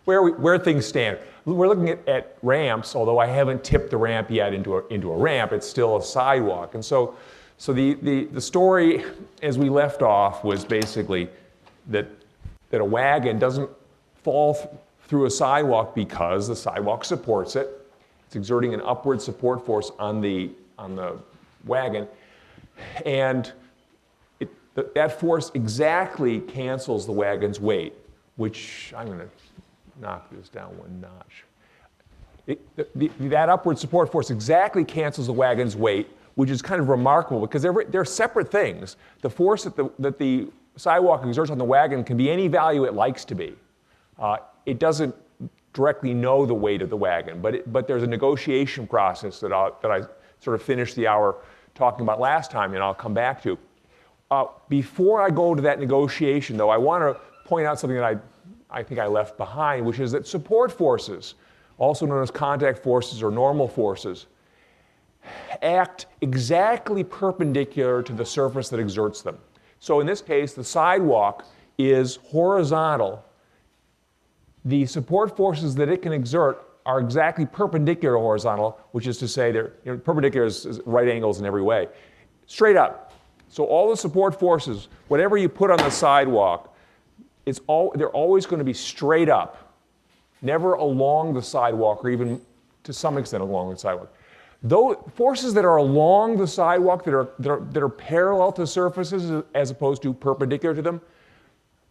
where things stand. We're looking at ramps, although I haven't tipped the ramp yet into a ramp. It's still a sidewalk. And so the story as we left off was basically that a wagon doesn't fall through a sidewalk because the sidewalk supports it. It's exerting an upward support force on the wagon, and that force exactly cancels the wagon's weight, which I'm going to knock this down one notch. That upward support force exactly cancels the wagon's weight, which is kind of remarkable because they're separate things. The force that the sidewalk exerts on the wagon can be any value it likes to be. It doesn't directly know the weight of the wagon, but there's a negotiation process that I sort of finished the hour talking about last time, and I'll come back to. Before I go to that negotiation, though, I want to point out something that I think I left behind, which is that support forces, also known as contact forces or normal forces, act exactly perpendicular to the surface that exerts them. So in this case, the sidewalk is horizontal. The support forces that it can exert are exactly perpendicular to horizontal, which is to say they're perpendicular is right angles in every way. Straight up. So all the support forces, whatever you put on the sidewalk, they're always going to be straight up, never along the sidewalk or even to some extent along the sidewalk. Those forces that are along the sidewalk, that are parallel to surfaces as opposed to perpendicular to them,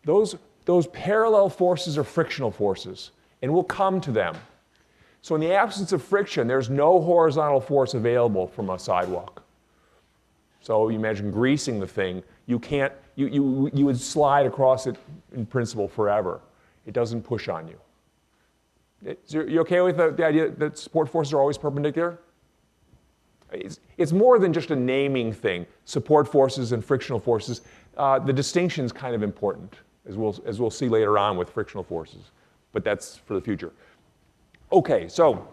those parallel forces are frictional forces, and we'll come to them. So in the absence of friction, there's no horizontal force available from a sidewalk. So you imagine greasing the thing, you would slide across it in principle forever. It doesn't push on you. You okay with the idea that support forces are always perpendicular? It's more than just a naming thing, support forces and frictional forces. The distinction is kind of important, as we'll see later on with frictional forces, but that's for the future. Okay, so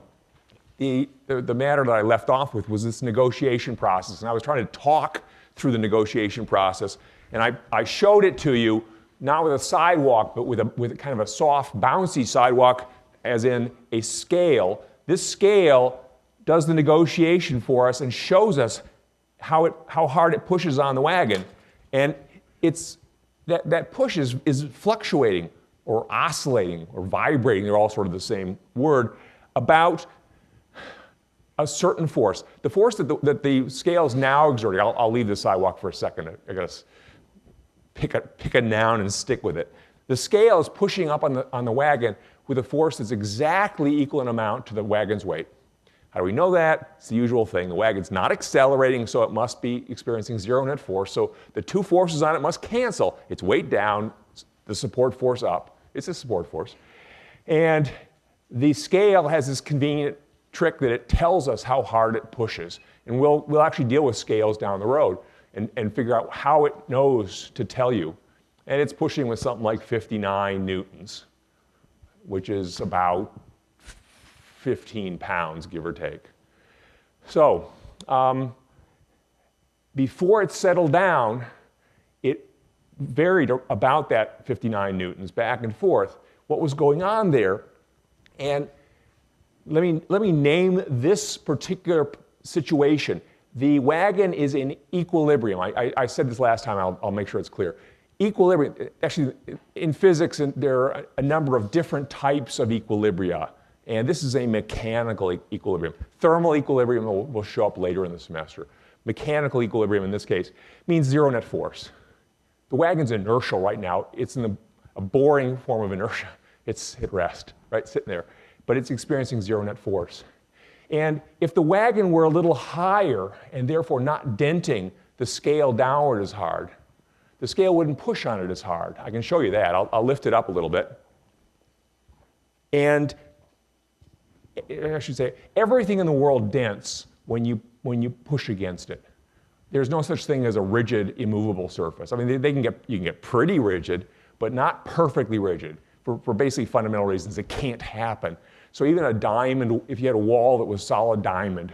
the matter that I left off with was this negotiation process, and I was trying to talk through the negotiation process, and I showed it to you, not with a sidewalk, but with kind of a soft, bouncy sidewalk, as in a scale. This scale does the negotiation for us and shows us how hard it pushes on the wagon. And that push is fluctuating or oscillating or vibrating, they're all sort of the same word, about a certain force. The force that the scale is now exerting, I'll leave the sidewalk for a second, I gotta pick a noun and stick with it. The scale is pushing up on the wagon with a force that's exactly equal in amount to the wagon's weight. How do we know that? It's the usual thing. The wagon's not accelerating, so it must be experiencing zero net force. So the two forces on it must cancel. Its weight down, the support force up. It's a support force. And the scale has this convenient trick that it tells us how hard it pushes. And we'll actually deal with scales down the road and figure out how it knows to tell you. And it's pushing with something like 59 newtons, which is about 15 pounds, give or take. So, before it settled down, it varied about that 59 newtons, back and forth. What was going on there? And let me name this particular situation. The wagon is in equilibrium. I said this last time, I'll make sure it's clear. Equilibrium, actually, in physics, there are a number of different types of equilibria. And this is a mechanical equilibrium. Thermal equilibrium will show up later in the semester. Mechanical equilibrium, in this case, means zero net force. The wagon's inertial right now. It's in a boring form of inertia. It's at rest, right, sitting there. But it's experiencing zero net force. And if the wagon were a little higher and therefore not denting the scale downward as hard, the scale wouldn't push on it as hard. I can show you that. I'll lift it up a little bit. And I should say, everything in the world dents when you push against it. There's no such thing as a rigid, immovable surface. I mean, you can get pretty rigid, but not perfectly rigid. For basically fundamental reasons, it can't happen. So even a diamond, if you had a wall that was solid diamond,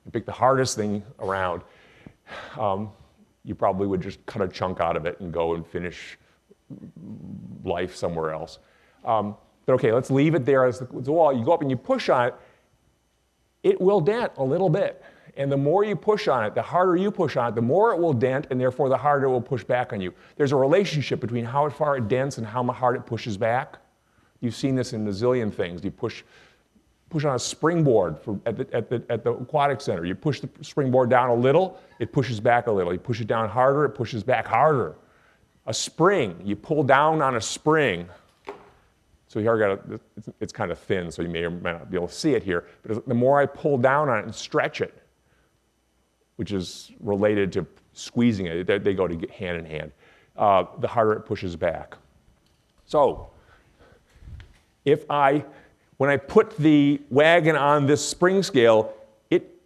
you pick the hardest thing around, you probably would just cut a chunk out of it and go and finish life somewhere else. But okay, let's leave it there as the wall. You go up and you push on it, it will dent a little bit. And the more you push on it, the harder you push on it, the more it will dent, and therefore the harder it will push back on you. There's a relationship between how far it dents and how hard it pushes back. You've seen this in a zillion things. You push on a springboard at the aquatic center. You push the springboard down a little, it pushes back a little. You push it down harder, it pushes back harder. A spring, you pull down on a spring. So here it's kind of thin, so you may or may not be able to see it here. But the more I pull down on it and stretch it, which is related to squeezing it, they go to hand in hand, the harder it pushes back. So when I put the wagon on this spring scale,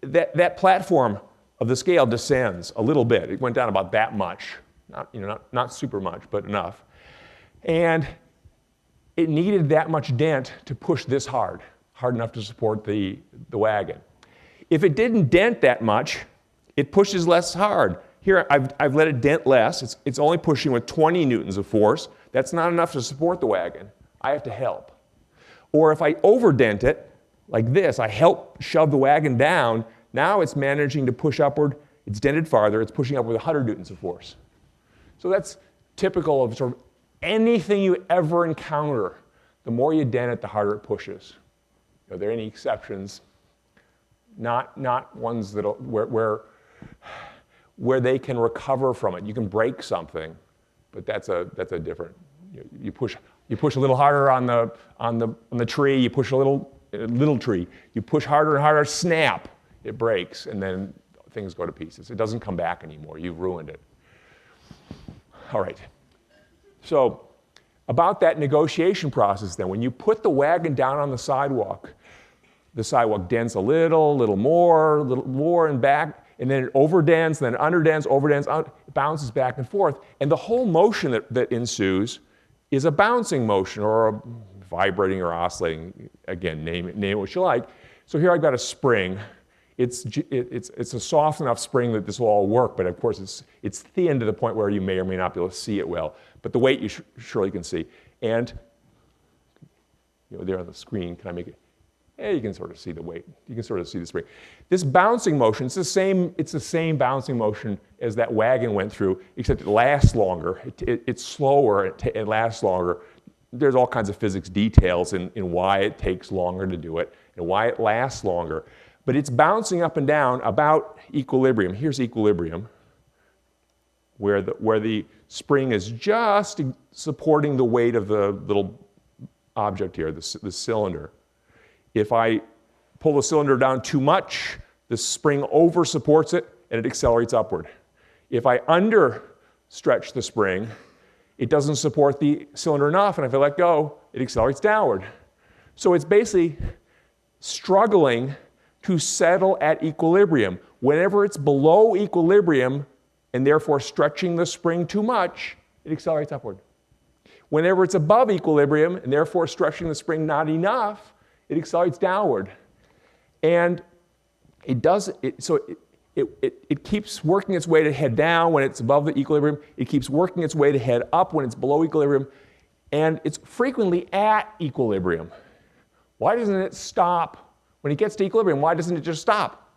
that platform of the scale descends a little bit. It went down about that much, not super much, but enough. And it needed that much dent to push this hard enough to support the wagon. If it didn't dent that much, it pushes less hard. Here, I've let it dent less. It's only pushing with 20 newtons of force. That's not enough to support the wagon. I have to help. Or if I overdent it, like this, I help shove the wagon down, now it's managing to push upward. It's dented farther. It's pushing up with 100 newtons of force. So that's typical of sort of anything you ever encounter. The more you dent it, the harder it pushes. Are there any exceptions? Not ones that where they can recover from it. You can break something, but that's a different. You push a little harder on the tree. You push a little tree. You push harder and harder. Snap! It breaks, and then things go to pieces. It doesn't come back anymore. You've ruined it. All right. So about that negotiation process, then, when you put the wagon down on the sidewalk dents a little more, and back, and then it overdents, then underdents, overdents, it bounces back and forth. And the whole motion that ensues is a bouncing motion, or a vibrating or oscillating, again, name it what you like. So here I've got a spring. It's a soft enough spring that this will all work, but of course it's thin to the point where you may or may not be able to see it well. But the weight you surely can see. And there on the screen, can I make it? Yeah, you can sort of see the weight. You can sort of see the spring. This bouncing motion, it's the same bouncing motion as that wagon went through, except it lasts longer. It's slower, it lasts longer. There's all kinds of physics details in why it takes longer to do it and why it lasts longer. But it's bouncing up and down about equilibrium. Here's equilibrium, where the spring is just supporting the weight of the little object here, the cylinder. If I pull the cylinder down too much, the spring over supports it and it accelerates upward. If I understretch the spring, it doesn't support the cylinder enough, and if I let go, it accelerates downward. So it's basically struggling to settle at equilibrium. Whenever it's below equilibrium, and therefore stretching the spring too much, it accelerates upward. Whenever it's above equilibrium, and therefore stretching the spring not enough, it accelerates downward. And it keeps working its way to head down when it's above the equilibrium. It keeps working its way to head up when it's below equilibrium. And it's frequently at equilibrium. Why doesn't it stop? When it gets to equilibrium, why doesn't it just stop?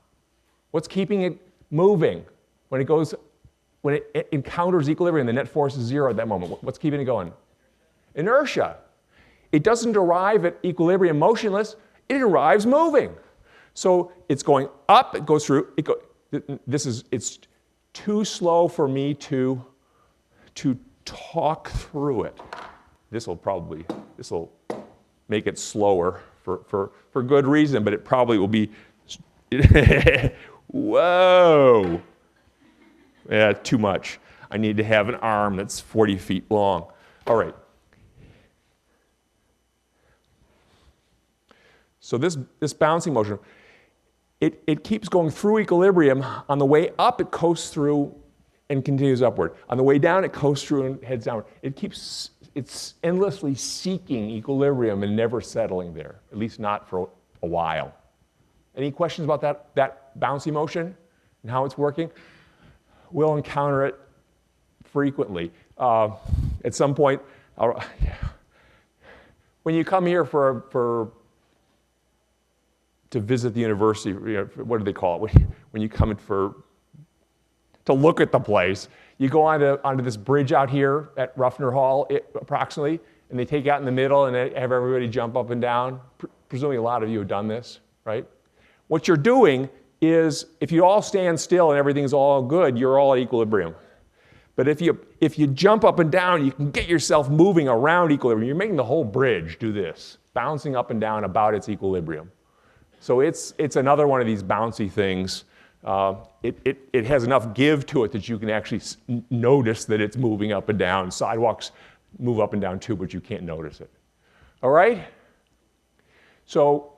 What's keeping it moving? When it encounters equilibrium, the net force is 0 at that moment. What's keeping it going? Inertia. It doesn't arrive at equilibrium motionless, it arrives moving. So it's going up, it goes through, it's too slow for me to talk through it. This will make it slower for good reason, but it probably will be, whoa. Yeah, too much. I need to have an arm that's 40 feet long. All right. So this bouncing motion, it keeps going through equilibrium. On the way up, it coasts through and continues upward. On the way down, it coasts through and heads downward. It's endlessly seeking equilibrium and never settling there, at least not for a while. Any questions about that bouncy motion and how it's working? We'll encounter it frequently. At some point, when you come here to visit the university, what do they call it? When you come in to look at the place, you go onto this bridge out here at Ruffner Hall, approximately, and they take you out in the middle and they have everybody jump up and down. Presumably a lot of you have done this, right? What you're doing is, if you all stand still and everything's all good, you're all at equilibrium. But if you jump up and down, you can get yourself moving around equilibrium. You're making the whole bridge do this, bouncing up and down about its equilibrium. So it's another one of these bouncy things. It has enough give to it that you can actually notice that it's moving up and down. Sidewalks move up and down too, but you can't notice it. All right? So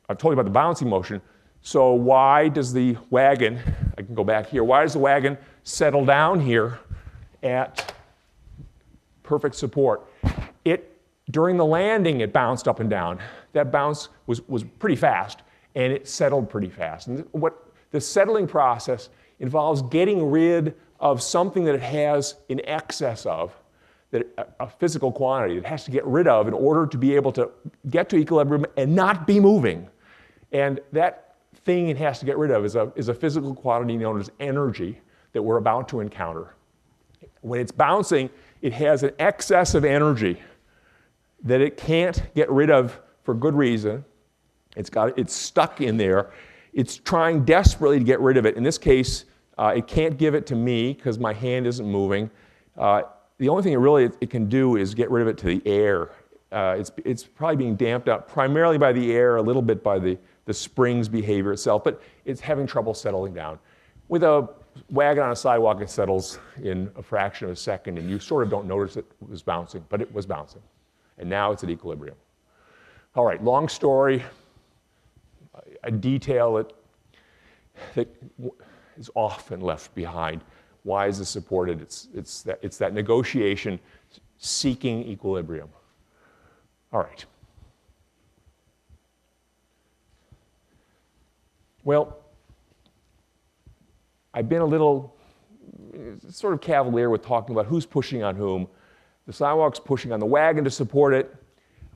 I've told you about the bouncy motion. So why does the wagon, I can go back here, why does the wagon settle down here at perfect support? During the landing, it bounced up and down. That bounce was pretty fast, and it settled pretty fast. And what the settling process involves getting rid of something that it has in excess of, a physical quantity it has to get rid of in order to be able to get to equilibrium and not be moving. And that thing it has to get rid of is a physical quantity known as energy that we're about to encounter. When it's bouncing, it has an excess of energy that it can't get rid of for good reason. It's stuck in there. It's trying desperately to get rid of it. In this case, it can't give it to me because my hand isn't moving. The only thing it can do is get rid of it to the air. It's probably being damped up primarily by the air, a little bit by the spring's behavior itself, but it's having trouble settling down. With a wagon on a sidewalk, it settles in a fraction of a second, and you sort of don't notice it was bouncing, but it was bouncing. And now it's at equilibrium. All right, long story, a detail that is often left behind. Why is this supported? It's that negotiation seeking equilibrium. All right. Well, I've been a little sort of cavalier with talking about who's pushing on whom. The sidewalk's pushing on the wagon to support it.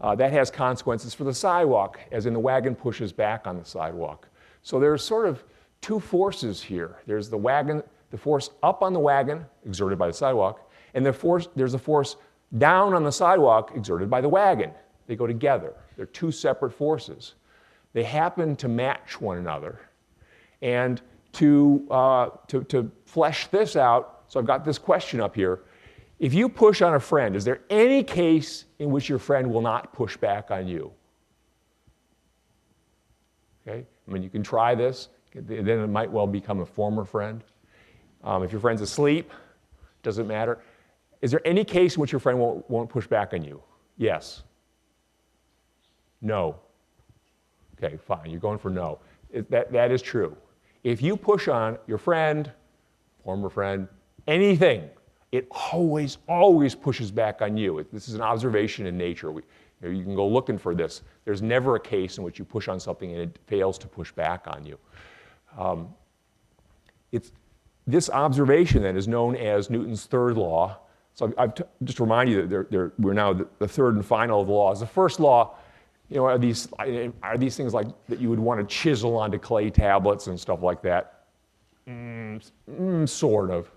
That has consequences for the sidewalk, as in the wagon pushes back on the sidewalk. So there's sort of two forces here. There's the force up on the wagon, exerted by the sidewalk, and there's a force down on the sidewalk, exerted by the wagon. They go together. They're two separate forces. They happen to match one another. And to flesh this out, so I've got this question up here. If you push on a friend, is there any case in which your friend will not push back on you? Okay? I mean, you can try this, then it might well become a former friend. If your friend's asleep, doesn't matter. Is there any case in which your friend won't push back on you? Yes. No. Okay, fine, you're going for no. That is true. If you push on your friend, former friend, anything, it always pushes back on you. This is an observation in nature. You can go looking for this. There's never a case in which you push on something and it fails to push back on you. This observation then is known as Newton's third law. So just to remind you that we're now the third and final of the laws. The first law, are these things like that you would want to chisel onto clay tablets and stuff like that? Sort of.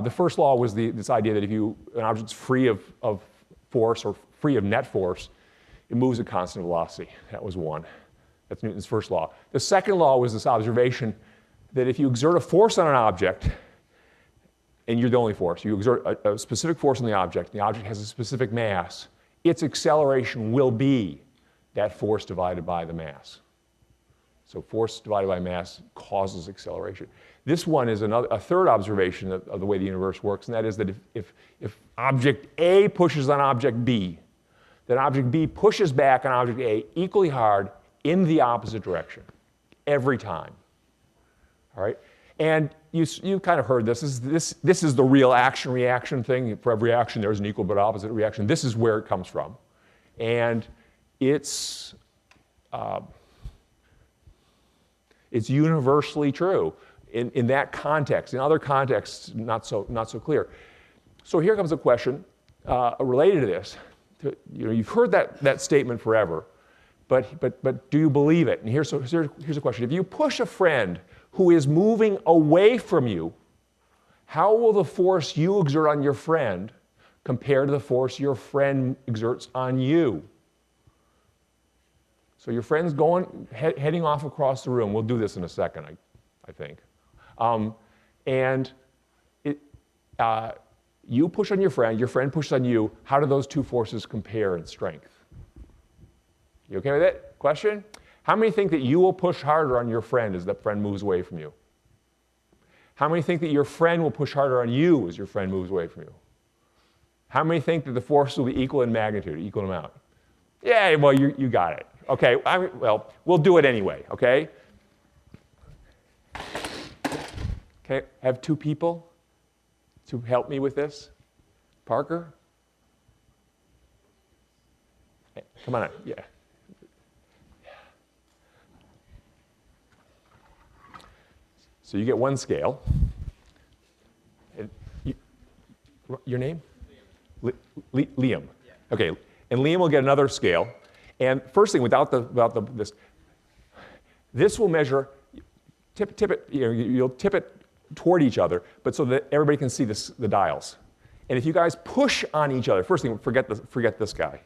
The first law was this idea that if an object's free of force or free of net force, it moves at constant velocity. That was one. That's Newton's first law. The second law was this observation that if you exert a force on an object, and you're the only force, you exert a specific force on the object has a specific mass, its acceleration will be that force divided by the mass. So force divided by mass causes acceleration. This one is a third observation of the way the universe works, and that is that if object A pushes on object B, then object B pushes back on object A equally hard in the opposite direction every time. All right? And you kind of heard this. This is the real action-reaction thing. For every action, there's an equal but opposite reaction. This is where it comes from. And it's universally true in that context. In other contexts, not so clear. So here comes a question related to this. you've heard that statement forever, but do you believe it? And here's a question. If you push a friend who is moving away from you, how will the force you exert on your friend compare to the force your friend exerts on you? So your friend's heading off across the room. We'll do this in a second, I think. And you push on your friend pushes on you. How do those two forces compare in strength? You okay with it? Question? How many think that you will push harder on your friend as that friend moves away from you? How many think that your friend will push harder on you as your friend moves away from you? How many think that the forces will be equal in magnitude, equal in amount? Yeah, well, you got it. Okay, well, we'll do it anyway, okay? Okay, I have two people to help me with this. Parker? Come on, yeah. So you get one scale. And your name? Liam. Yeah. Okay, and Liam will get another scale. And first thing, this will measure, tip it, you'll tip it toward each other, but so that everybody can see the dials. And if you guys push on each other, first thing, forget this guy.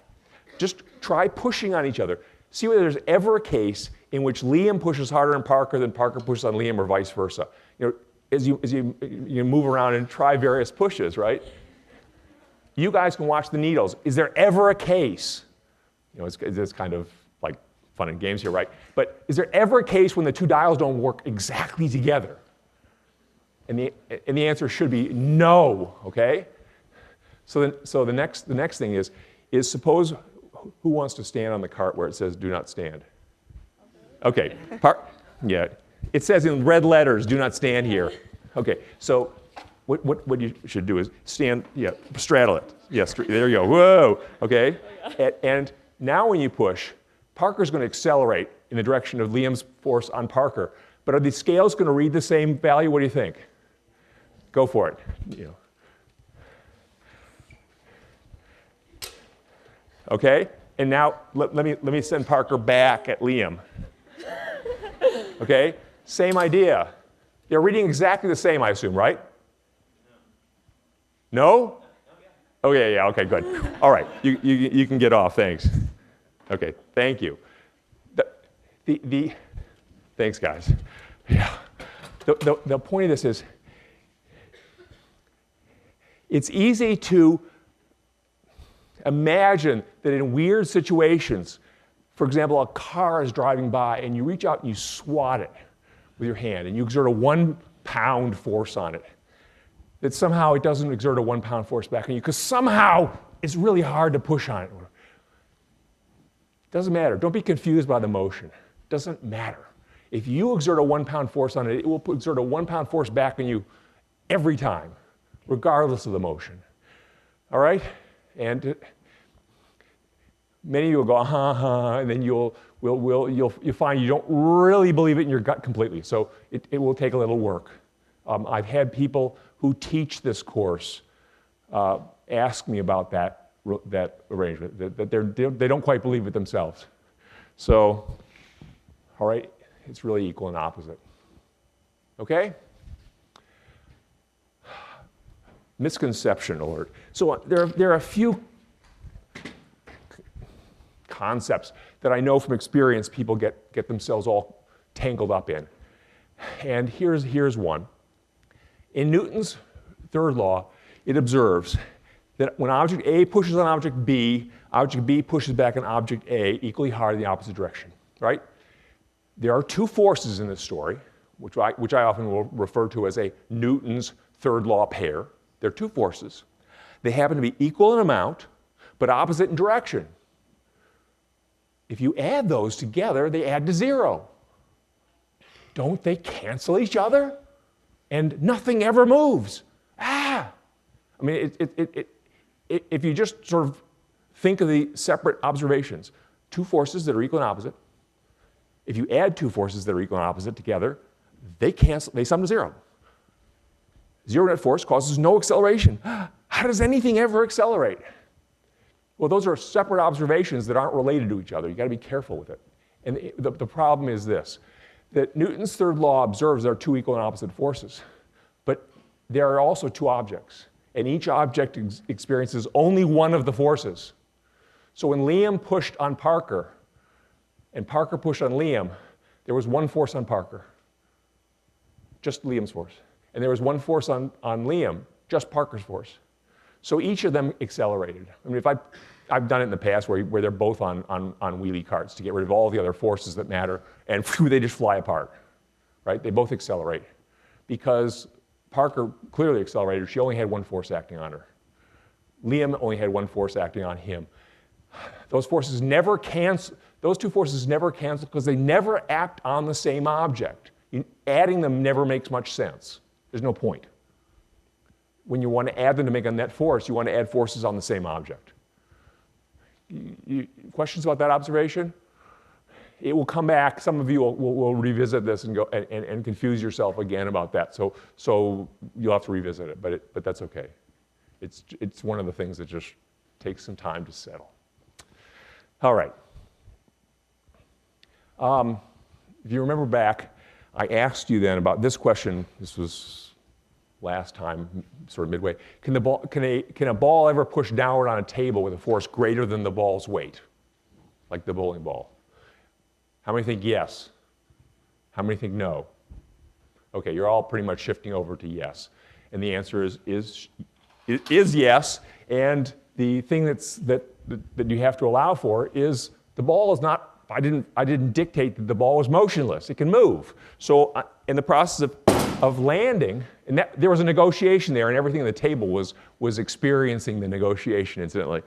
Just try pushing on each other. See whether there's ever a case in which Liam pushes harder on Parker than Parker pushes on Liam, or vice versa. As you move around and try various pushes, right? You guys can watch the needles. Is there ever a case? It's kind of like fun and games here, right? But is there ever a case when the two dials don't work exactly together? And the answer should be no. Okay. So the next thing is suppose who wants to stand on the cart where it says "Do not stand"? Okay. Yeah. It says in red letters, "Do not stand here." Okay. So what you should do is stand. Yeah. Straddle it. Yes. There you go. Whoa. Okay. And now when you push, Parker's going to accelerate in the direction of Liam's force on Parker. But are the scales going to read the same value? What do you think? Go for it. Okay? And now let me send Parker back at Liam. Okay? Same idea. They're reading exactly the same, I assume, right? No? Oh, yeah, okay, good. All right, you can get off, thanks. Okay, thank you. Thanks, guys. Yeah. The point of this is, it's easy to imagine that in weird situations, for example, a car is driving by and you reach out and you swat it with your hand and you exert a 1 pound force on it, that somehow it doesn't exert a 1 pound force back on you because somehow it's really hard to push on it. Doesn't matter. Don't be confused by the motion. Doesn't matter. If you exert a 1 pound force on it, it will exert a 1 pound force back on you every time, regardless of the motion. All right? And many of you will go, and then you'll find you don't really believe it in your gut completely. So it will take a little work. I've had people who teach this course ask me about that arrangement, that they don't quite believe it themselves. So, all right, it's really equal and opposite. Okay? Misconception alert. So there are a few concepts that I know from experience people get themselves all tangled up in. And here's one. In Newton's third law, it observes that when object A pushes on object B pushes back on object A equally hard in the opposite direction, right? There are two forces in this story, which I often will refer to as a Newton's third law pair. There are two forces. They happen to be equal in amount, but opposite in direction. If you add those together, they add to zero. Don't they cancel each other? And nothing ever moves. I mean, if you just sort of think of the separate observations, two forces that are equal and opposite, if you add two forces that are equal and opposite together, they sum to zero. Zero net force causes no acceleration. How does anything ever accelerate? Well, those are separate observations that aren't related to each other. You've got to be careful with it. And the problem is this, that Newton's third law observes there are two equal and opposite forces, but there are also two objects, and each object experiences only one of the forces. So when Liam pushed on Parker, and Parker pushed on Liam, there was one force on Parker, just Liam's force. And there was one force on Liam, just Parker's force. So each of them accelerated. I mean, if I've done it in the past where they're both on wheelie carts to get rid of all the other forces that matter, and phew, they just fly apart, right? They both accelerate. Because Parker clearly accelerated, she only had one force acting on her. Liam only had one force acting on him. Those forces never cancel. Those two forces never cancel because they never act on the same object. Adding them never makes much sense. There's no point. When you want to add them to make a net force, you want to add forces on the same object. Questions about that observation? It will come back. Some of you will revisit this and go and confuse yourself again about that. So you'll have to revisit it, but that's okay. It's one of the things that just takes some time to settle. All right. If you remember back, I asked you then about this question. This was last time, sort of midway. Can a ball ever push downward on a table with a force greater than the ball's weight, like the bowling ball? How many think yes? How many think no? Okay, you're all pretty much shifting over to yes. And the answer is yes. And the thing that you have to allow for is the ball is not. I didn't dictate that the ball was motionless. It can move. So in the process of landing, and there was a negotiation there, and everything on the table was experiencing the negotiation, incidentally.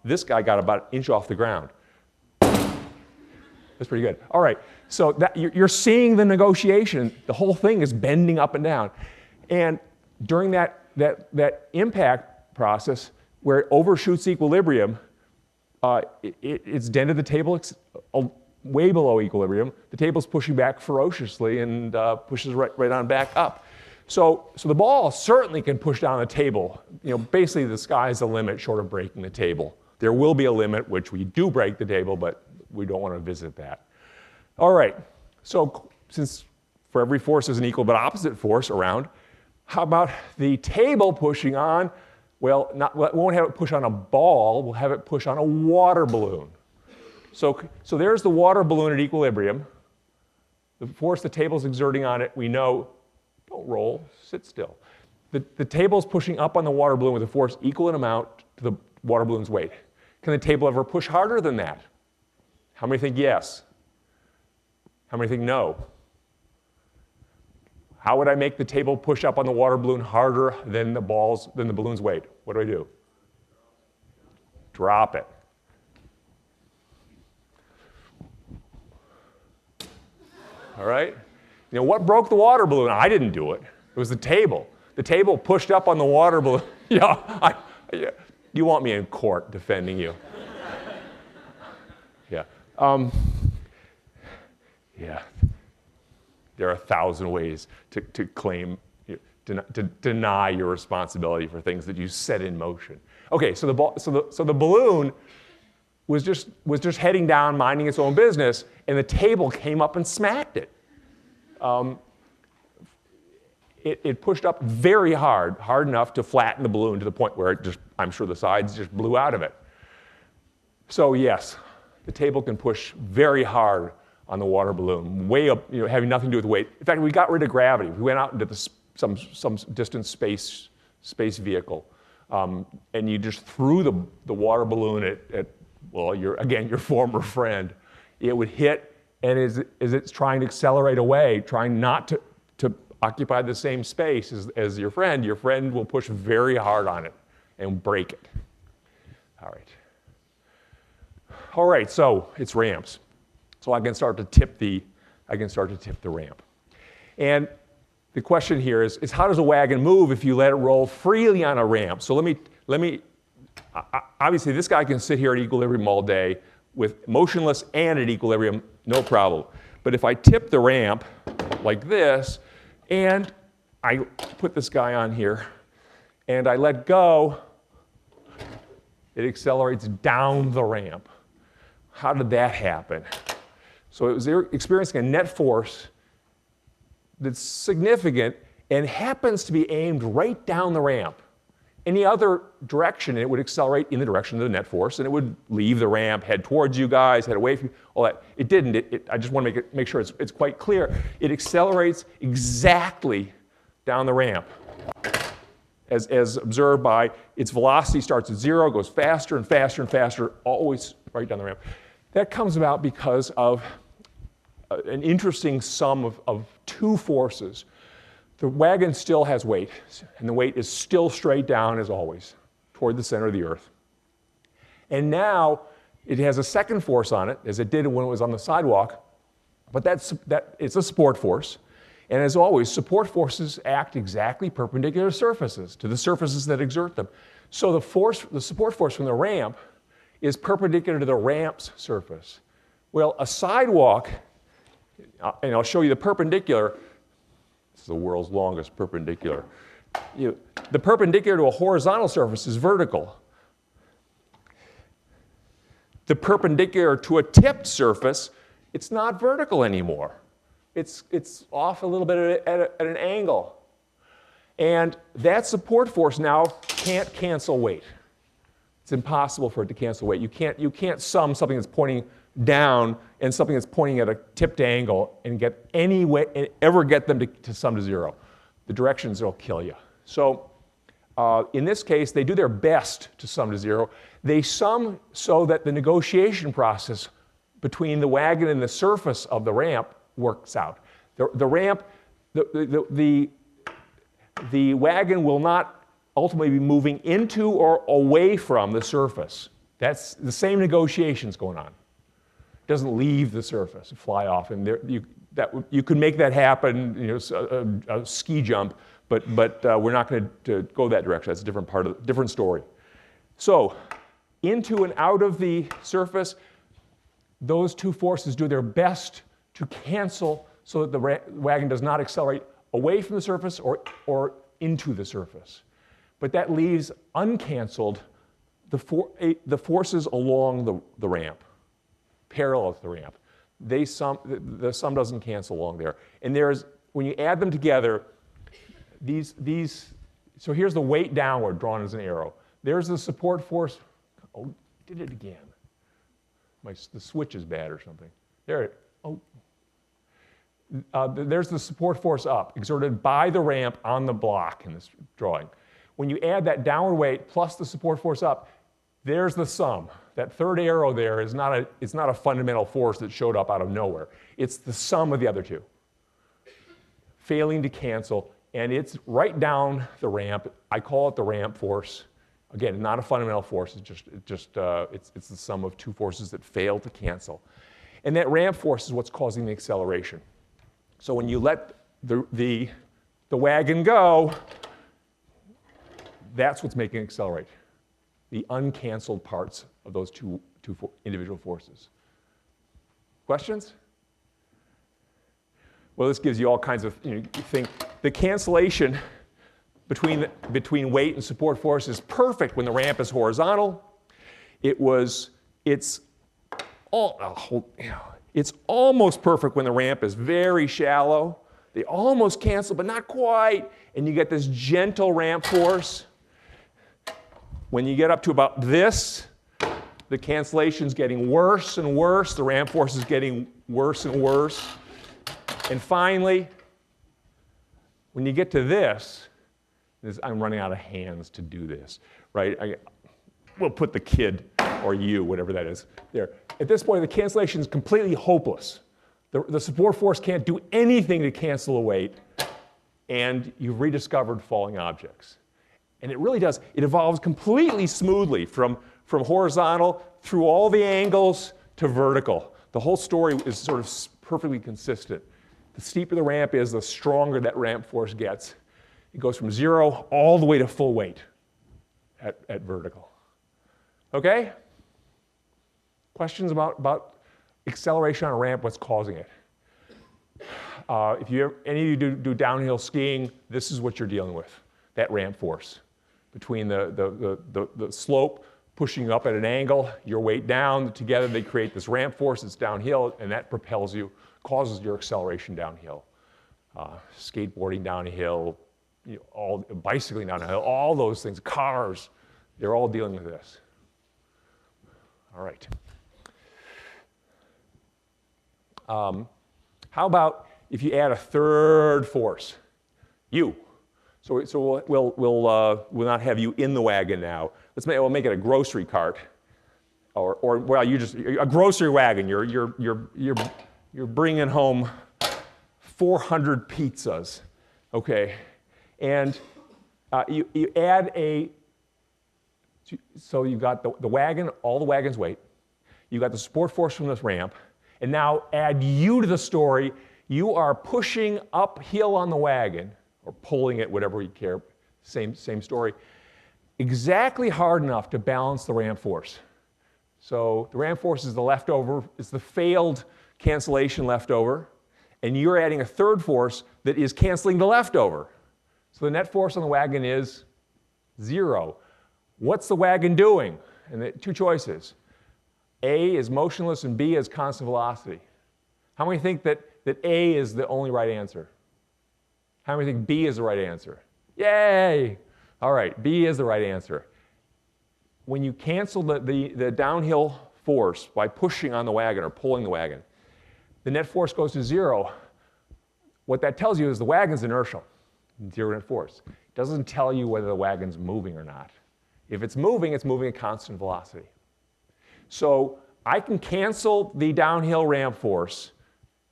This guy got about an inch off the ground. That's pretty good. All right, so you're seeing the negotiation. The whole thing is bending up and down. And during that impact process, where it overshoots equilibrium, it's dented the table way below equilibrium. The table's pushing back ferociously and pushes right on back up. So the ball certainly can push down the table. Basically the sky's the limit short of breaking the table. There will be a limit which we do break the table, but we don't want to visit that. All right, so since for every force there's an equal but opposite force around, how about the table pushing on? Well, we won't have it push on a ball, we'll have it push on a water balloon. So there's the water balloon at equilibrium. The force the table's exerting on it, we know, don't roll, sit still. The table's pushing up on the water balloon with a force equal in amount to the water balloon's weight. Can the table ever push harder than that? How many think yes? How many think no? How would I make the table push up on the water balloon harder than the balloon's weight? What do I do? Drop it. All right? What broke the water balloon? I didn't do it. It was the table. The table pushed up on the water balloon. You want me in court defending you. Yeah. Yeah. There are 1,000 ways to claim, to deny your responsibility for things that you set in motion. Okay, so the balloon was just heading down, minding its own business, and the table came up and smacked it. It pushed up very hard enough to flatten the balloon to the point where I'm sure the sides just blew out of it. So yes, the table can push very hard on the water balloon, way up, having nothing to do with weight. In fact, we got rid of gravity. We went out into some distant space vehicle, and you just threw the water balloon at your former friend. It would hit, and as it's trying to accelerate away, trying not to occupy the same space as your friend will push very hard on it and break it. All right, so it's ramps. So I can start to tip the ramp. And the question here is how does a wagon move if you let it roll freely on a ramp? So let me obviously this guy can sit here at equilibrium all day with motionless and at equilibrium, no problem. But if I tip the ramp like this, and I put this guy on here, and I let go, it accelerates down the ramp. How did that happen? So it was experiencing a net force that's significant and happens to be aimed right down the ramp. Any other direction, it would accelerate in the direction of the net force, and it would leave the ramp, head towards you guys, head away from you, all that. It didn't. I just want to make sure it's quite clear. It accelerates exactly down the ramp, as observed by its velocity starts at 0, goes faster and faster and faster, always right down the ramp. That comes about because of an interesting sum of two forces. The wagon still has weight, and the weight is still straight down as always, toward the center of the Earth. And now it has a second force on it, as it did when it was on the sidewalk, but it's a support force. And as always, support forces act exactly perpendicular to surfaces, to the surfaces that exert them. So the support force from the ramp is perpendicular to the ramp's surface. Well, a sidewalk, and I'll show you the perpendicular. This is the world's longest perpendicular. The perpendicular to a horizontal surface is vertical. The perpendicular to a tipped surface, it's not vertical anymore. It's off a little bit at an angle. And that support force now can't cancel weight. It's impossible for it to cancel weight. You can't sum something that's pointing down and something that's pointing at a tipped angle and get any way and ever get them to sum to 0. The directions will kill you. So in this case, they do their best to sum to 0. They sum so that the negotiation process between the wagon and the surface of the ramp works out. The ramp, the wagon will not ultimately be moving into or away from the surface. That's the same negotiations going on. It doesn't leave the surface and fly off. And you can make that happen, a ski jump, but we're not going to go that direction. That's a different story. So into and out of the surface, those two forces do their best to cancel so that the wagon does not accelerate away from the surface or into the surface. But that leaves uncanceled the forces along the ramp, parallel to the ramp. The sum doesn't cancel along there. And when you add them together, so here's the weight downward drawn as an arrow. There's the support force. Oh, did it again. The switch is bad or something. There's the support force up, exerted by the ramp on the block in this drawing. When you add that downward weight plus the support force up, there's the sum. That third arrow there is not a fundamental force that showed up out of nowhere. It's the sum of the other two, failing to cancel, and it's right down the ramp. I call it the ramp force. Again, not a fundamental force. It's the sum of two forces that fail to cancel, and that ramp force is what's causing the acceleration. So when you let the wagon go, that's what's making it accelerate. The uncanceled parts of those two individual forces. Questions? Well, this gives you all kinds of, you think the cancellation between weight and support force is perfect when the ramp is horizontal. It's almost perfect when the ramp is very shallow. They almost cancel, but not quite. And you get this gentle ramp force. When you get up to about this, the cancellation's getting worse and worse. The ramp force is getting worse and worse. And finally, when you get to this, I'm running out of hands to do this, right? We'll put the kid or you, whatever that is, there. At this point, the cancellation is completely hopeless. The support force can't do anything to cancel a weight, and you've rediscovered falling objects. And it really does. It evolves completely smoothly from horizontal through all the angles to vertical. The whole story is sort of perfectly consistent. The steeper the ramp is, the stronger that ramp force gets. It goes from 0 all the way to full weight at vertical. Okay? Questions about acceleration on a ramp, what's causing it? If any of you do downhill skiing, this is what you're dealing with, that ramp force between the slope pushing you up at an angle, your weight down. Together they create this ramp force that's downhill, and that propels you, causes your acceleration downhill. Skateboarding downhill, bicycling downhill, all those things, cars, they're all dealing with this. All right. How about if you add a third force, you? So we'll not have you in the wagon now. We'll make it a grocery cart, or well, a grocery wagon. You're bringing home 400 pizzas, okay, and you add so you've got the wagon, all the wagon's weight. You've got the support force from this ramp, and now add you to the story. You are pushing uphill on the wagon, or pulling it, whatever you care, same story, exactly hard enough to balance the ramp force. So the ramp force is the leftover, it's the failed cancellation leftover, and you're adding a third force that is canceling the leftover. So the net force on the wagon is 0. What's the wagon doing? And the two choices. A is motionless and B is constant velocity. How many think that A is the only right answer? How many think B is the right answer? Yay! All right, B is the right answer. When you cancel the downhill force by pushing on the wagon or pulling the wagon, the net force goes to 0. What that tells you is the wagon's inertial, 0 net force. It doesn't tell you whether the wagon's moving or not. If it's moving at constant velocity. So I can cancel the downhill ramp force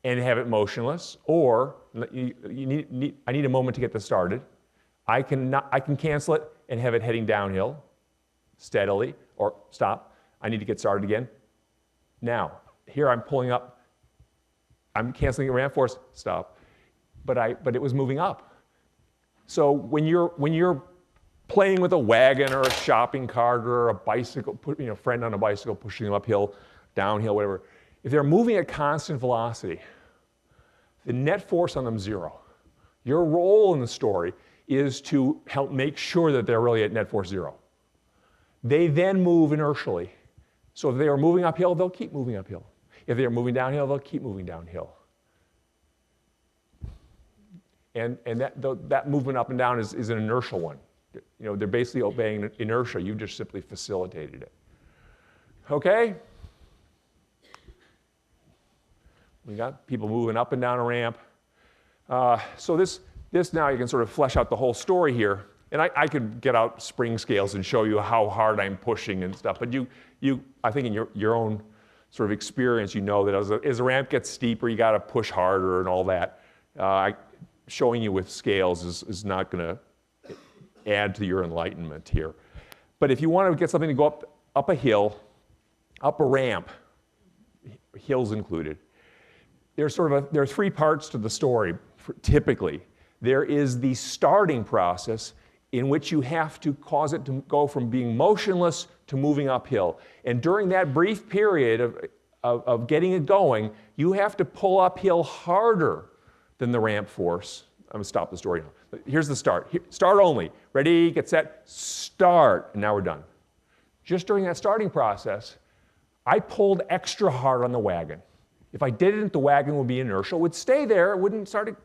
and have it motionless, or I need a moment to get this started. I can cancel it and have it heading downhill steadily, or stop. I need to get started again. Now, here I'm pulling up. I'm canceling the ramp force, stop. But it was moving up. So when you're playing with a wagon or a shopping cart or a bicycle, friend on a bicycle pushing them uphill, downhill, whatever, if they're moving at constant velocity, the net force on them 0. Your role in the story is to help make sure that they're really at net force 0. They then move inertially. So if they are moving uphill, they'll keep moving uphill. If they are moving downhill, they'll keep moving downhill. And that movement up and down is an inertial one. They're basically obeying inertia. You just simply facilitated it. Okay? We got people moving up and down a ramp. So this now you can sort of flesh out the whole story here. And I could get out spring scales and show you how hard I'm pushing and stuff. But I think in your own sort of experience, you know that as the ramp gets steeper, you got to push harder and all that. Showing you with scales is not going to add to your enlightenment here. But if you want to get something to go up a hill, up a ramp, hills included, there are 3 parts to the story, typically. There is the starting process in which you have to cause it to go from being motionless to moving uphill. And during that brief period of getting it going, you have to pull uphill harder than the ramp force. I'm going to stop the story now. Here's the start. Start only. Ready, get set, start. And now we're done. Just during that starting process, I pulled extra hard on the wagon. If I didn't, the wagon would be inertial. It would stay there. It wouldn't start.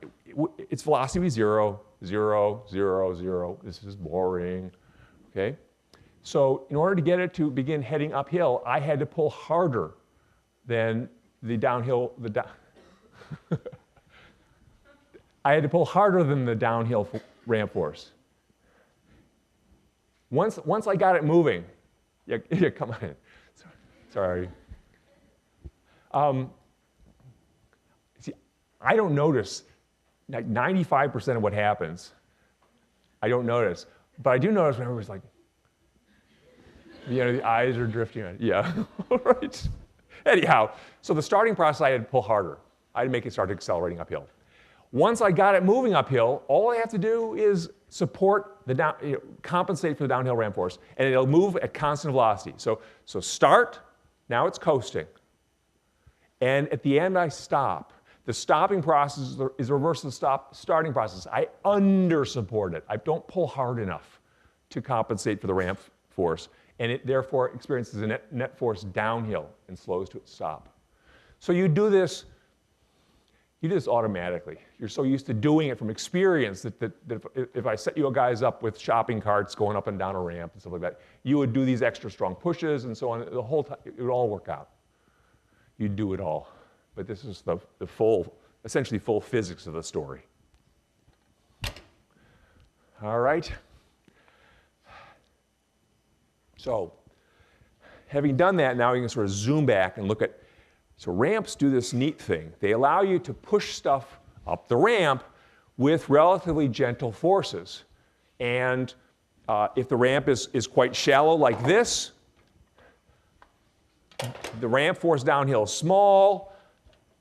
Its velocity would be 0, 0, 0, 0. This is boring. Okay? So in order to get it to begin heading uphill, I had to pull harder than the downhill. I had to pull harder than the downhill ramp force. Once I got it moving, yeah, come on. Sorry. See, I don't notice. Like 95% of what happens, I don't notice. But I do notice when everybody's like, the eyes are drifting on. Yeah, all right. Anyhow, so the starting process, I had to pull harder. I had to make it start accelerating uphill. Once I got it moving uphill, all I have to do is support compensate for the downhill ramp force, and it'll move at constant velocity. So start, now it's coasting. And at the end, I stop. The stopping process is the reverse of the starting process. I under-support it. I don't pull hard enough to compensate for the ramp force. and it therefore experiences a net force downhill and slows to a stop. So you do this automatically. You're so used to doing it from experience that if I set you guys up with shopping carts going up and down a ramp and stuff like that, you would do these extra strong pushes and so on. The whole time, it would all work out. You'd do it all. But this is the essentially full physics of the story. All right. So, having done that, now you can sort of zoom back and look at, so ramps do this neat thing. They allow you to push stuff up the ramp with relatively gentle forces. And if the ramp is quite shallow like this, the ramp force downhill is small.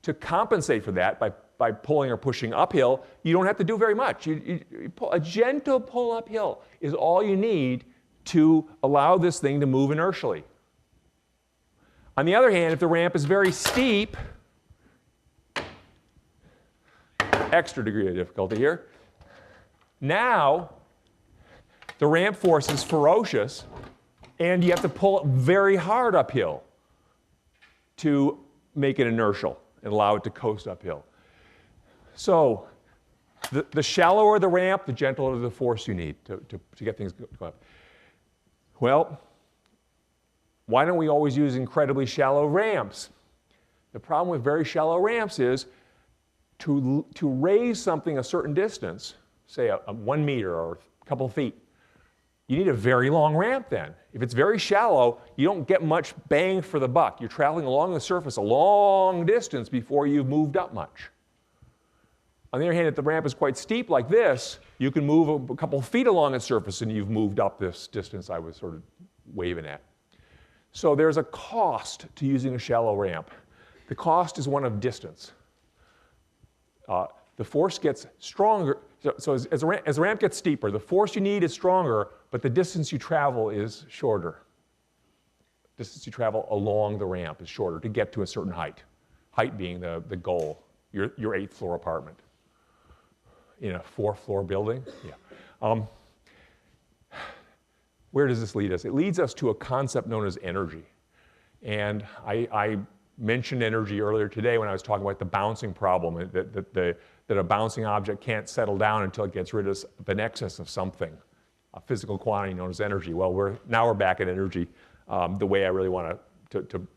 To compensate for that by pulling or pushing uphill, you don't have to do very much. A gentle pull uphill is all you need to allow this thing to move inertially. On the other hand, if the ramp is very steep, extra degree of difficulty here, now the ramp force is ferocious and you have to pull it very hard uphill to make it inertial and allow it to coast uphill. So the shallower the ramp, the gentler the force you need to get things going up. Well, why don't we always use incredibly shallow ramps? The problem with very shallow ramps is to raise something a certain distance, say a 1 meter or a couple feet, you need a very long ramp then. If it's very shallow, you don't get much bang for the buck. You're traveling along the surface a long distance before you've moved up much. On the other hand, if the ramp is quite steep like this, you can move a couple feet along its surface and you've moved up this distance I was sort of waving at. So there's a cost to using a shallow ramp. The cost is one of distance. The force gets stronger. So as the ramp gets steeper, the force you need is stronger, but the distance you travel is shorter. The distance you travel along the ramp is shorter to get to a certain height. Height being the goal, your 8th floor apartment. In a 4th-floor building? Yeah. Where does this lead us? It leads us to a concept known as energy. And I mentioned energy earlier today when I was talking about the bouncing problem, that a bouncing object can't settle down until it gets rid of an excess of something, a physical quantity known as energy. Well, now we're back at energy, the way I really want to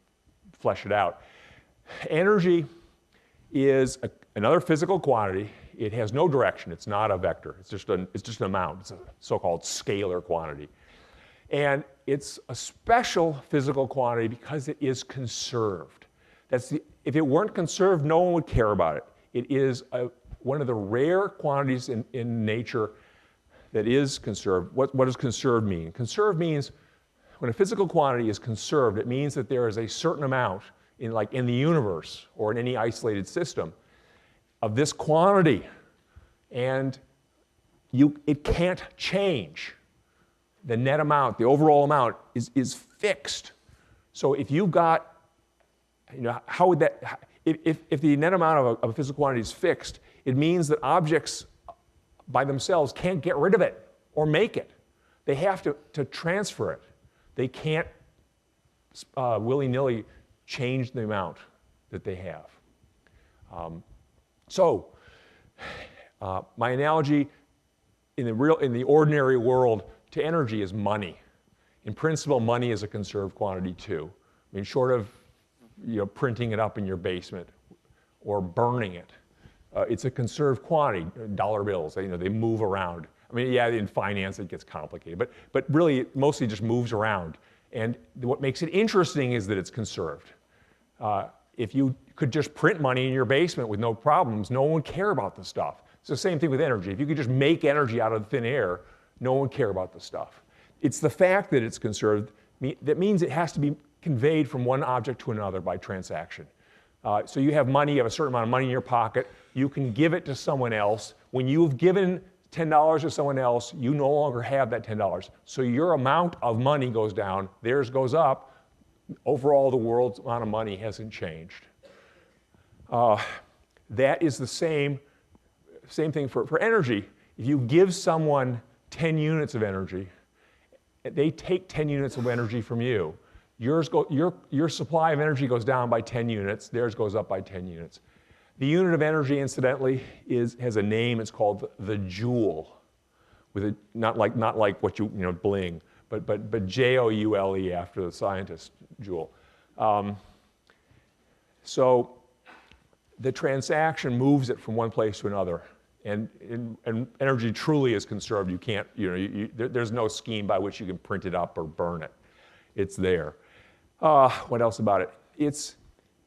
flesh it out. Energy is another physical quantity. It has no direction. It's not a vector. It's just an amount. It's a so-called scalar quantity. And it's a special physical quantity because it is conserved. If it weren't conserved, no one would care about it. It is one of the rare quantities in nature that is conserved. What does conserved mean? Conserved means when a physical quantity is conserved, it means that there is a certain amount in the universe or in any isolated system of this quantity, and it can't change. The net amount, the overall amount is fixed. So if you've got, how would that, if the net amount of a physical quantity is fixed, it means that objects by themselves can't get rid of it or make it. They have to transfer it. They can't willy-nilly change the amount that they have. My analogy in the ordinary world to energy is money. In principle, money is a conserved quantity too. I mean, short of printing it up in your basement or burning it, it's a conserved quantity. Dollar bills, they move around. I mean, yeah, in finance it gets complicated, but really it mostly just moves around. And what makes it interesting is that it's conserved. If you could just print money in your basement with no problems, no one would care about the stuff. It's the same thing with energy. If you could just make energy out of thin air, no one would care about the stuff. It's the fact that it's conserved that means it has to be conveyed from one object to another by transaction. So you have money, you have a certain amount of money in your pocket, you can give it to someone else. When you've given $10 to someone else, you no longer have that $10. So your amount of money goes down, theirs goes up. Overall, the world's amount of money hasn't changed. That is the same thing for energy. If you give someone 10 units of energy they take 10 units of energy from you. Your supply of energy goes down by 10 units, theirs goes up by 10 units. The unit of energy, incidentally, has a name. It's called the joule, not like what bling, but Joule after the scientist, joule. So the transaction moves it from one place to another, and energy truly is conserved. You can't, there's no scheme by which you can print it up or burn it. It's there. What else about it?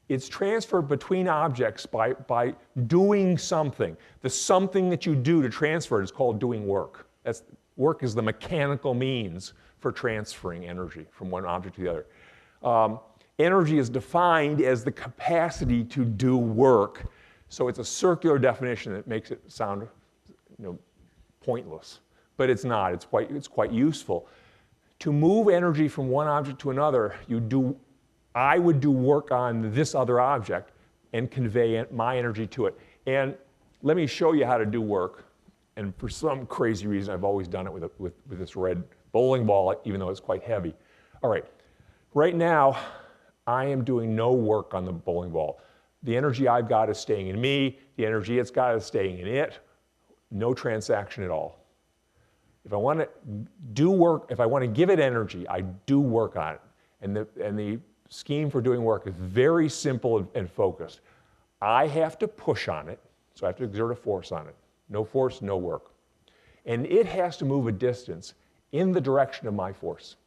It's transferred between objects by doing something. The something that you do to transfer it is called doing work. Work is the mechanical means for transferring energy from one object to the other. Energy is defined as the capacity to do work. So it's a circular definition that makes it sound pointless. But it's not. It's quite useful. To move energy from one object to another, I would do work on this other object and convey my energy to it. And let me show you how to do work. And for some crazy reason, I've always done it with this red bowling ball, even though it's quite heavy. All right. Right now, I am doing no work on the bowling ball. The energy I've got is staying in me. The energy it's got is staying in it. No transaction at all. If I want to do work, if I want to give it energy, I do work on it. And the scheme for doing work is very simple and focused. I have to push on it, so I have to exert a force on it. No force, no work. And it has to move a distance in the direction of my force.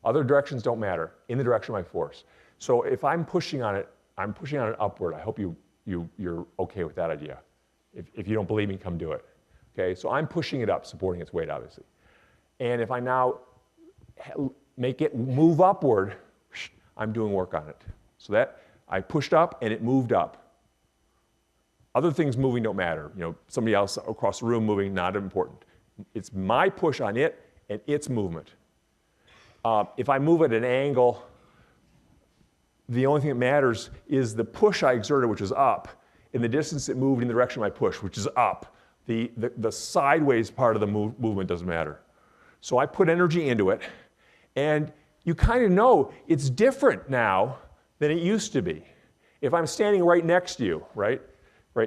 Other directions don't matter, in the direction of my force. So if I'm pushing on it, I'm pushing on it upward. I hope you're okay with that idea. If you don't believe me, come do it. Okay, so I'm pushing it up, supporting its weight, obviously. And if I now make it move upward, I'm doing work on it. So that I pushed up and it moved up. Other things moving don't matter. Somebody else across the room moving, not important. It's my push on it and its movement. If I move at an angle, the only thing that matters is the push I exerted, which is up, and the distance it moved in the direction of my push, which is up. The sideways part of the movement doesn't matter. So I put energy into it, and you kind of know it's different now than it used to be. If I'm standing right next to you, right,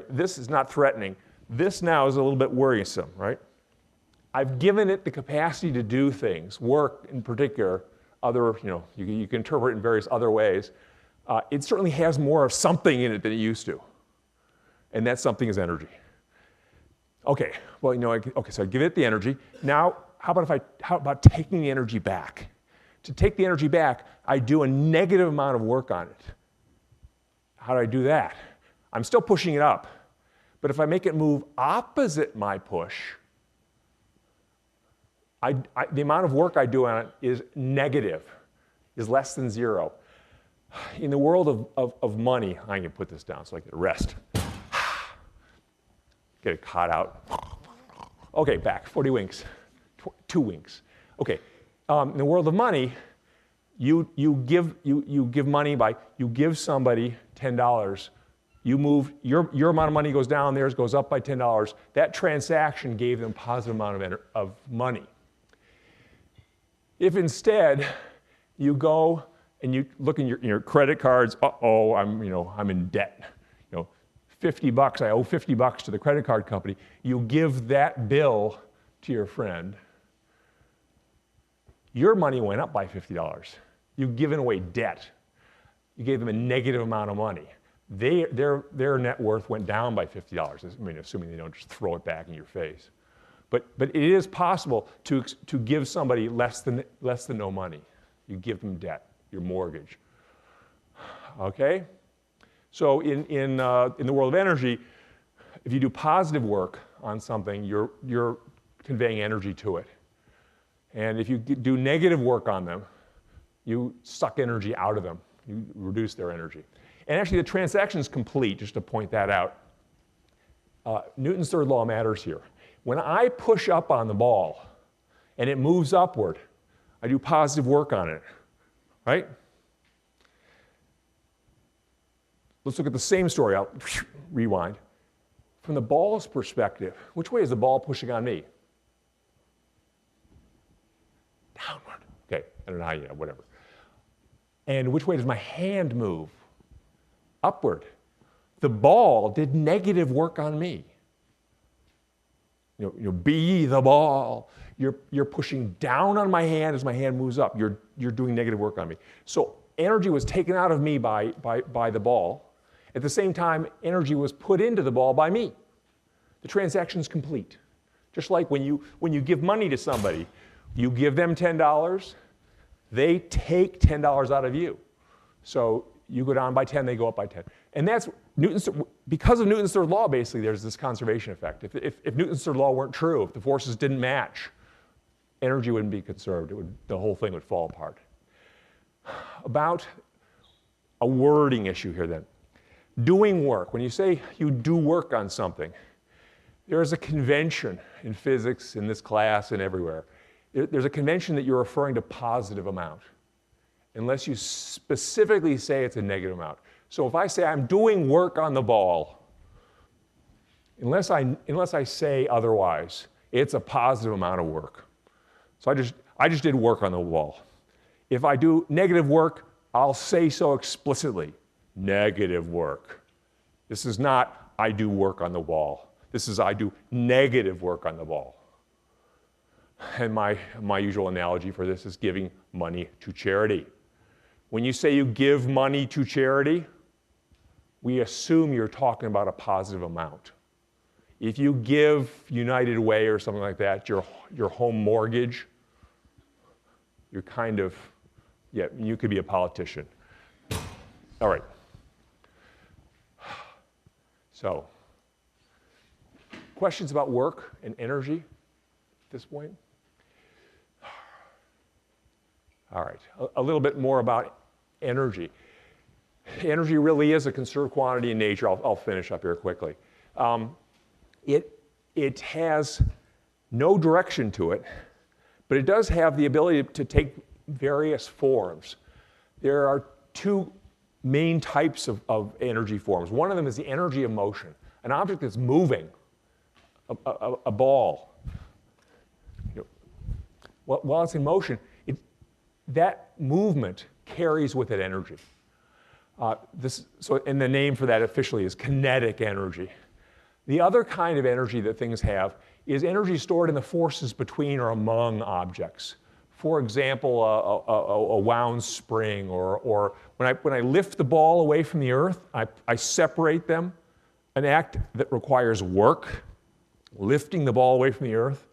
this is not threatening. This now is a little bit worrisome, right? I've given it the capacity to do things, work in particular, other, you can interpret it in various other ways. It certainly has more of something in it than it used to. And that something is energy. Okay, well, so I give it the energy. Now, how about taking the energy back? To take the energy back, I do a negative amount of work on it. How do I do that? I'm still pushing it up. But if I make it move opposite my push, the amount of work I do on it is negative, is less than zero. In the world of money, I can put this down so I can rest. Get it caught out. Okay, back, 40 winks, 2 winks. Okay, in the world of money, you give money by, you give somebody $10, you move, your amount of money goes down, theirs goes up by $10. That transaction gave them a positive amount of money. If instead you go and you look in your credit cards, I'm in debt. $50, I owe $50 to the credit card company. You give that bill to your friend. Your money went up by $50. You've given away debt. You gave them a negative amount of money. Their net worth went down by $50. Assuming they don't just throw it back in your face. But it is possible to give somebody less than no money. You give them debt, your mortgage. Okay? So in the world of energy, if you do positive work on something, you're conveying energy to it. And if you do negative work on them, you suck energy out of them. You reduce their energy. And actually, the transaction is complete, just to point that out. Newton's third law matters here. When I push up on the ball and it moves upward, I do positive work on it, right? Let's look at the same story. I'll rewind. From the ball's perspective, which way is the ball pushing on me? don't know how you know, whatever. And which way does my hand move? Upward. The ball did negative work on me. Be the ball. You're pushing down on my hand as my hand moves up. You're doing negative work on me. So energy was taken out of me by the ball. At the same time, energy was put into the ball by me. The transaction's complete. Just like when you give money to somebody, you give them $10, they take $10 out of you. So you go down by 10, they go up by 10. And that's because of Newton's third law, basically, there's this conservation effect. If Newton's third law weren't true, if the forces didn't match, energy wouldn't be conserved. The whole thing would fall apart. About a wording issue here then. Doing work. When you say you do work on something, there's a convention in physics, in this class, and everywhere. There's a convention that you're referring to positive amount, unless you specifically say it's a negative amount. So if I say I'm doing work on the ball, unless I say otherwise, it's a positive amount of work. So I just did work on the ball. If I do negative work, I'll say so explicitly. Negative work. This is not I do work on the wall. This is I do negative work on the ball. And my usual analogy for this is giving money to charity. When you say you give money to charity, we assume you're talking about a positive amount. If you give United Way or something like that, your home mortgage, you're kind of, yeah, you could be a politician. All right. So, questions about work and energy at this point? All right, a little bit more about energy. Energy really is a conserved quantity in nature. I'll finish up here quickly. It has no direction to it, but it does have the ability to take various forms. There are two main types of energy forms. One of them is the energy of motion. An object that's moving, a ball, while it's in motion, that movement carries with it energy. And the name for that officially is kinetic energy. The other kind of energy that things have is energy stored in the forces between or among objects. For example, a wound spring, or when I lift the ball away from the earth, I separate them, an act that requires work, lifting the ball away from the earth.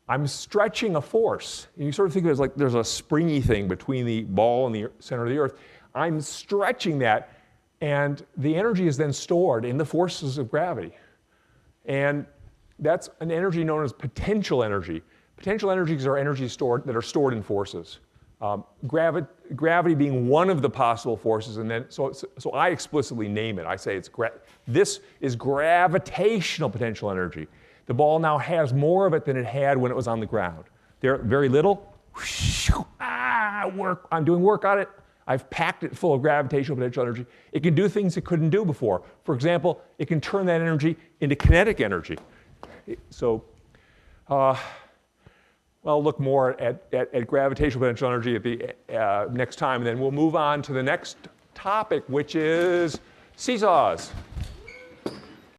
I'm stretching a force. You sort of think of it as like there's a springy thing between the ball and the center of the earth. I'm stretching that, and the energy is then stored in the forces of gravity. And that's an energy known as potential energy. Potential energies are energies that are stored in forces. Gravity being one of the possible forces, and then so I explicitly name it. I say this is gravitational potential energy. The ball now has more of it than it had when it was on the ground. There, very little. I'm doing work on it. I've packed it full of gravitational potential energy. It can do things it couldn't do before. For example, it can turn that energy into kinetic energy. So, I'll look more at gravitational potential energy at the next time, and then we'll move on to the next topic, which is seesaws.